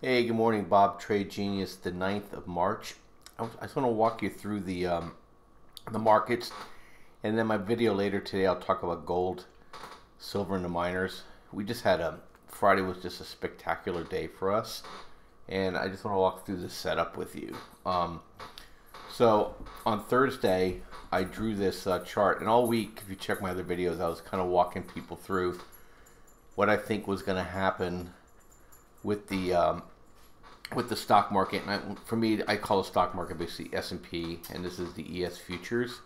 Hey, good morning, Bob. Trade Genius, the 9th of March. I just want to walk you through the markets, and then my video later today I'll talk about gold, silver, and the miners. We just had a Friday was just a spectacular day for us, and I just want to walk through the setup with you. So on Thursday I drew this chart, and all week, if you check my other videos, I was kind of walking people through what I think was going to happen with the stock market. And for me, I call the stock market basically S&P, and this is the ES futures.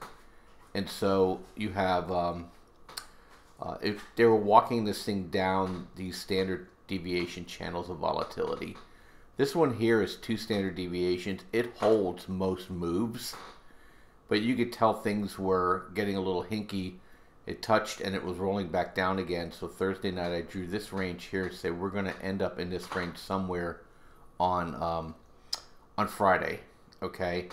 And so you have if they were walking this thing down these standard deviation channels of volatility. This one here is 2 standard deviations. It holds most moves, but you could tell things were getting a little hinky. It touched and it was rolling back down again. So Thursday night I drew this range here and said we're going to end up in this range somewhere on Friday, okay?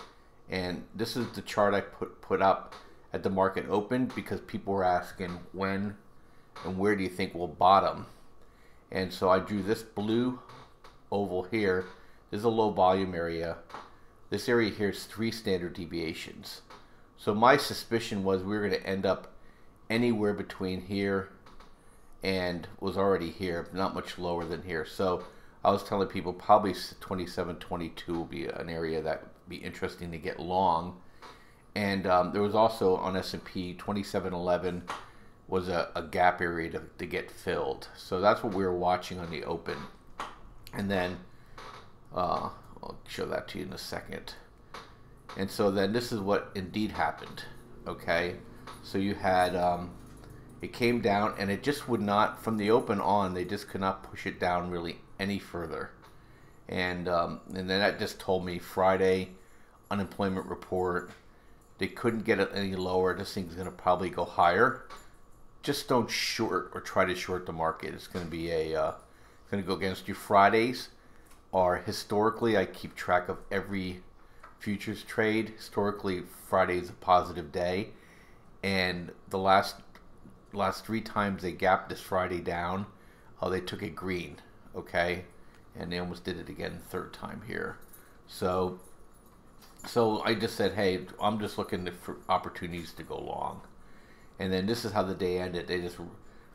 And this is the chart I put up at the market open because people were asking when and where do you think we'll bottom. And so I drew this blue oval here. This is a low volume area. This area here is 3 standard deviations. So my suspicion was we were going to end up anywhere between here and was already here, not much lower than here. So I was telling people probably 27, 22 will be an area that would be interesting to get long. And there was also on S&P 2711 was a gap area to get filled. So that's what we were watching on the open. And then I'll show that to you in a second. And so then this is what indeed happened. Okay, so you had it came down and it just would not, from the open on, they just could not push it down really any further. And then that just told me Friday unemployment report, they couldn't get it any lower. This thing's going to probably go higher. Just don't short or try to short the market. It's going to be going to go against you. Fridays are historically, I keep track of every futures trade. Historically, Friday is a positive day, and the last 3 times they gapped this Friday down, they took it green, okay, and they almost did it again third time here. So I just said, hey, I'm just looking for opportunities to go long. And then this is how the day ended. They just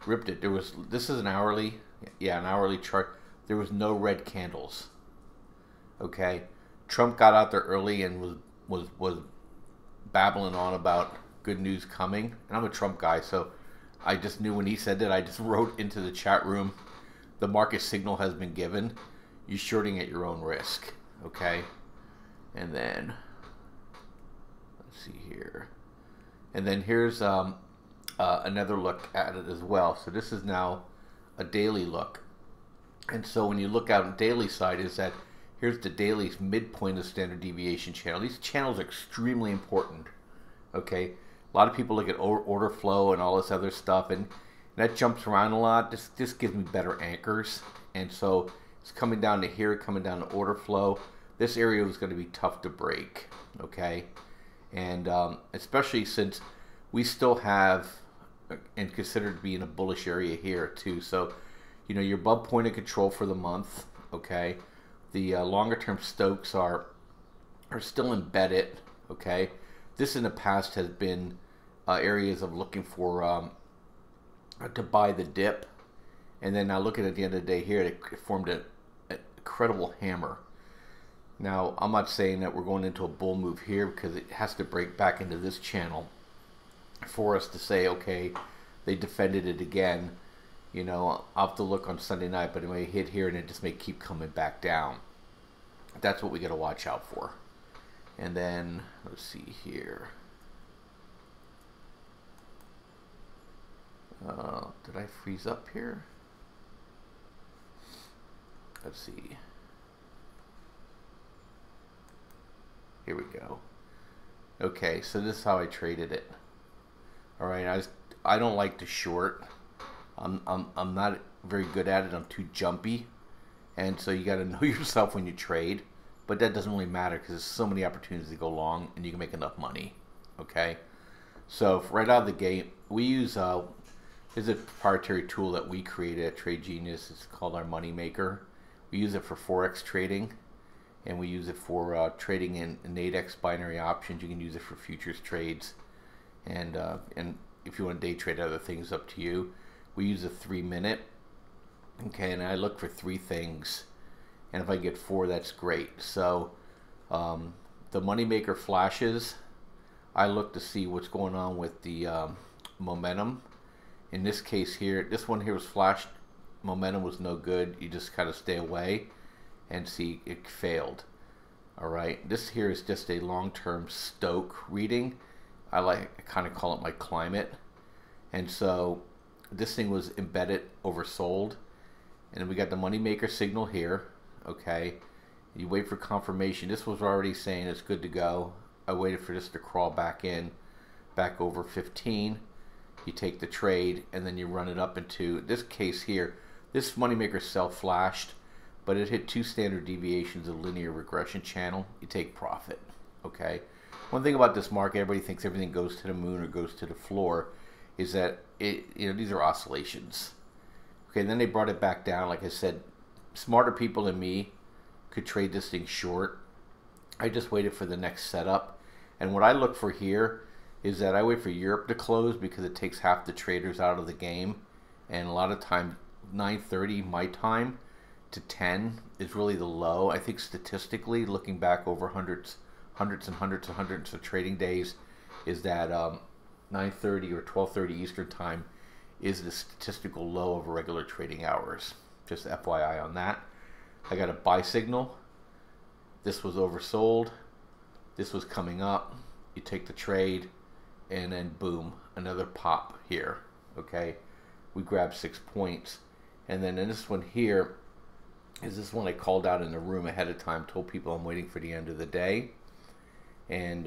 ripped it. This is an hourly, an hourly chart. There was no red candles. Okay, Trump got out there early and was babbling on about good news coming. And I'm a Trump guy, so I just knew when he said that. I just wrote into the chat room, the market signal has been given. You're shorting at your own risk. Okay, and then let's see here. And then here's another look at it as well. So this is now a daily look. And so when you look out on daily side, is that here's the daily's midpoint of standard deviation channel. These channels are extremely important. Okay, a lot of people look at order flow and all this other stuff, and that jumps around a lot. This gives me better anchors, and so it's coming down to here, coming down to order flow. This area was going to be tough to break. Okay, and especially since we still have and considered to be in a bullish area here too. So you know, you're above point of control for the month. Okay, the longer term Stokes are still embedded. Okay, this in the past has been areas of looking for to buy the dip, and then now looking at the end of the day here, it formed an incredible hammer. Now I'm not saying that we're going into a bull move here because it has to break back into this channel for us to say, okay, they defended it again. You know, I'll have to look on Sunday night, but it may hit here and it just may keep coming back down. That's what we got to watch out for. And then let's see here. Did I freeze up here? Let's see. Here we go. Okay, so this is how I traded it. All right, I don't like to short. I'm not very good at it. I'm too jumpy, and so you got to know yourself when you trade. But that doesn't really matter because there's so many opportunities to go long, and you can make enough money. Okay, so right out of the gate, we use is a proprietary tool that we created at Trade Genius. It's called our Money Maker. We use it for Forex trading, and we use it for trading in Nadex binary options. You can use it for futures trades, and if you want to day trade other things, up to you. We use a 3-minute, okay, and I look for 3 things, and if I get 4, that's great. So the moneymaker flashes, I look to see what's going on with the momentum. In this case here, this one here was flashed, momentum was no good. You just kind of stay away and see it failed. All right, this here is just a long-term Stochh reading. I kind of call it my climate. And so this thing was embedded oversold, and then we got the moneymaker signal here. Okay, you wait for confirmation. This was already saying it's good to go. I waited for this to crawl back in, back over 15. You take the trade, and then you run it up into this case here. This moneymaker self-flashed, but it hit 2 standard deviations of linear regression channel. You take profit. Okay. One thing about this market, everybody thinks everything goes to the moon or goes to the floor, is that these are oscillations. Okay. Then they brought it back down. Like I said, smarter people than me could trade this thing short. I just waited for the next setup, and what I look for here is that I wait for Europe to close because it takes half the traders out of the game, and a lot of times 9:30 my time to 10 is really the low. I think statistically, looking back over hundreds of trading days, is that 9:30 or 12:30 Eastern time is the statistical low of regular trading hours. Just FYI on that. I got a buy signal. This was oversold. This was coming up. You take the trade, and then boom, another pop here. Okay, we grabbed 6 points. And then in this one here is this one I called out in the room ahead of time, told people I'm waiting for the end of the day. And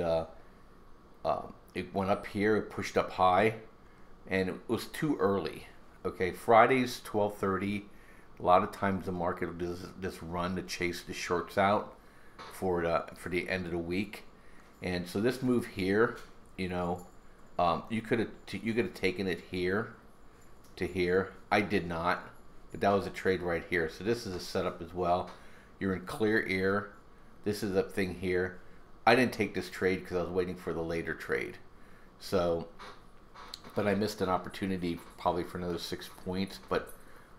it went up here, it pushed up high, and it was too early. Okay, Fridays 12:30, a lot of times the market will do this run to chase the shorts out for the end of the week. And so this move here, you could have taken it here to here. I did not. But that was a trade right here. So this is a setup as well. You're in clear ear. This is a thing here. I didn't take this trade because I was waiting for the later trade. So, but I missed an opportunity probably for another 6 points. But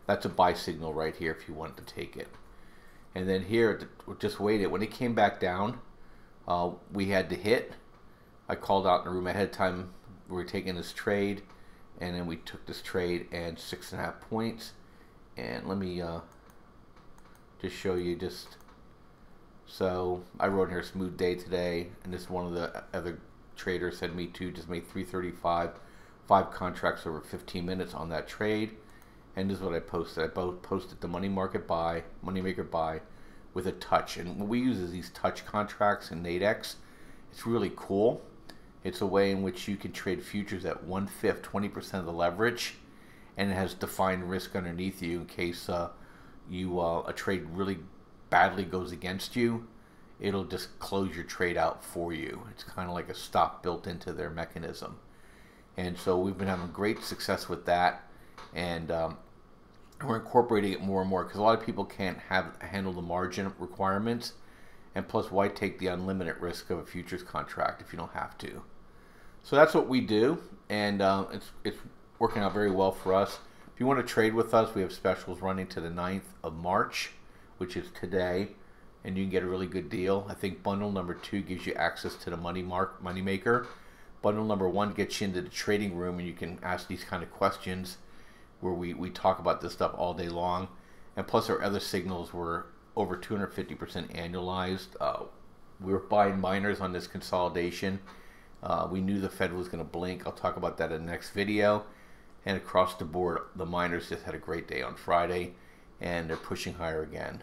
that's a buy signal right here if you want to take it. And then here, just waited. When it came back down, we had to hit. I called out in the room ahead of time. We were taking this trade. And then we took this trade and 6.5 points. And let me just show you so I wrote here smooth day today, and this one of the other traders said me too, just made 335, 5 contracts over 15 minutes on that trade. And this is what I posted. I posted the moneymaker buy with a touch, and what we use is these touch contracts in Nadex. It's really cool. It's a way in which you can trade futures at 1/5, 20% of the leverage, and it has defined risk underneath you in case a trade really badly goes against you. It'll just close your trade out for you. It's kind of like a stop built into their mechanism. And so we've been having great success with that, and we're incorporating it more and more because a lot of people can't handle the margin requirements, and plus, why take the unlimited risk of a futures contract if you don't have to? So that's what we do, and it's working out very well for us. If you want to trade with us, we have specials running to the 9th of March, which is today, and you can get a really good deal. I think bundle number 2 gives you access to the moneymaker. Bundle number 1 gets you into the trading room, and you can ask these kind of questions where we talk about this stuff all day long. And plus, our other signals were over 250% annualized. We were buying miners on this consolidation. We knew the Fed was going to blink. I'll talk about that in the next video. And across the board, the miners just had a great day on Friday, and they're pushing higher again.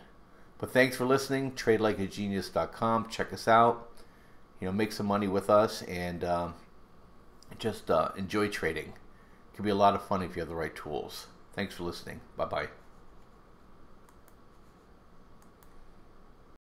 But thanks for listening. TradeLikeAGenius.com. Check us out. Make some money with us, and just enjoy trading. It can be a lot of fun if you have the right tools. Thanks for listening. Bye-bye.